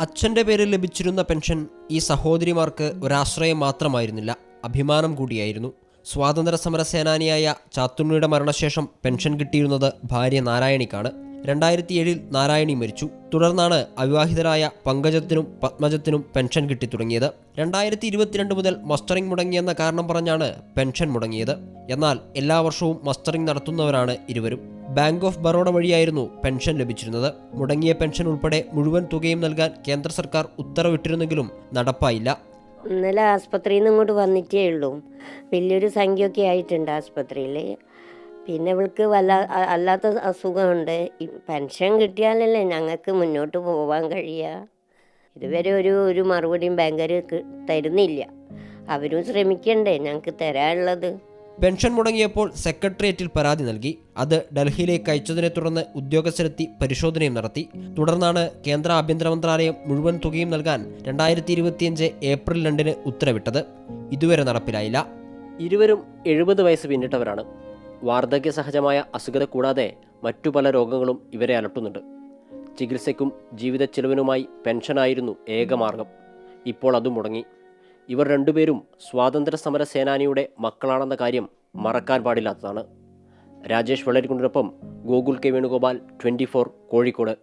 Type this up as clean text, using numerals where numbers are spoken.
അച്ഛൻ്റെ പേരിൽ ലഭിച്ചിരുന്ന പെൻഷൻ ഈ സഹോദരിമാർക്ക് ഒരാശ്രയം മാത്രമായിരുന്നില്ല, അഭിമാനം കൂടിയായിരുന്നു. സ്വാതന്ത്ര്യ സമര സേനാനിയായ ചാത്തുണ്ണിയുടെ മരണശേഷം പെൻഷൻ കിട്ടിയിരുന്നത് ഭാര്യ നാരായണിക്കാണ്. 2007 നാരായണി മരിച്ചു. തുടർന്നാണ് അവിവാഹിതരായ പങ്കജത്തിനും പത്മജത്തിനും പെൻഷൻ കിട്ടിത്തുടങ്ങിയത്. 2022 മുതൽ മസ്റ്ററിംഗ് മുടങ്ങിയെന്ന കാരണം പറഞ്ഞാണ് പെൻഷൻ മുടങ്ങിയത്. എന്നാൽ എല്ലാ വർഷവും മസ്റ്ററിംഗ് നടത്തുന്നവരാണ് ഇരുവരും. ബാങ്ക് ഓഫ് ബറോഡ വഴിയായിരുന്നു പെൻഷൻ ലഭിച്ചിരുന്നത്. മുടങ്ങിയ പെൻഷൻ ഉൾപ്പെടെ മുഴുവൻ തുകയും നൽകാൻ കേന്ദ്ര സർക്കാർ ഉത്തരവിട്ടിരുന്നെങ്കിലും നടപ്പായില്ല. ഇന്നലെ ആസ്പത്രിയിൽ നിന്ന് ഇങ്ങോട്ട് വന്നിട്ടേ ഉള്ളൂ. വലിയൊരു സംഖ്യയൊക്കെ ആയിട്ടുണ്ട് ആസ്പത്രിയിൽ. പിന്നെ ഇവൾക്ക് അല്ലാത്ത അസുഖമുണ്ട്. പെൻഷൻ കിട്ടിയാലല്ലേ ഞങ്ങൾക്ക് മുന്നോട്ട് പോകാൻ കഴിയുക. ഇതുവരെ ഒരു മറുപടിയും ബാങ്കുകാർ തരുന്നില്ല. അവരും ശ്രമിക്കണ്ടേ ഞങ്ങൾക്ക് തരാനുള്ളത്. പെൻഷൻ മുടങ്ങിയപ്പോൾ സെക്രട്ടേറിയറ്റിൽ പരാതി നൽകി. അത് ഡൽഹിയിലേക്ക് അയച്ചതിനെ തുടർന്ന് ഉദ്യോഗസ്ഥരെത്തി പരിശോധനയും നടത്തി. തുടർന്നാണ് കേന്ദ്ര ആഭ്യന്തര മന്ത്രാലയം മുഴുവൻ തുകയും നൽകാൻ 2025 ഏപ്രിൽ 2 ഉത്തരവിട്ടത്. ഇതുവരെ നടപ്പിലായില്ല. ഇരുവരും 70 വയസ്സ് പിന്നിട്ടവരാണ്. വാർദ്ധക്യ സഹജമായ അസുഖത കൂടാതെ മറ്റു പല രോഗങ്ങളും ഇവരെ അലട്ടുന്നുണ്ട്. ചികിത്സയ്ക്കും ജീവിത ചെലവിനുമായി പെൻഷനായിരുന്നു ഏകമാർഗം. ഇപ്പോൾ അതും മുടങ്ങി. ഇവർ രണ്ടുപേരും സ്വാതന്ത്ര്യ സമര സേനാനിയുടെ മക്കളാണെന്ന കാര്യം മറക്കാൻ പാടില്ലാത്തതാണ്. രാജേഷ് വെള്ളരിക്കുണ്ടിനൊപ്പം ഗോകുൽ കെ വേണുഗോപാൽ, 24 കോഴിക്കോട്.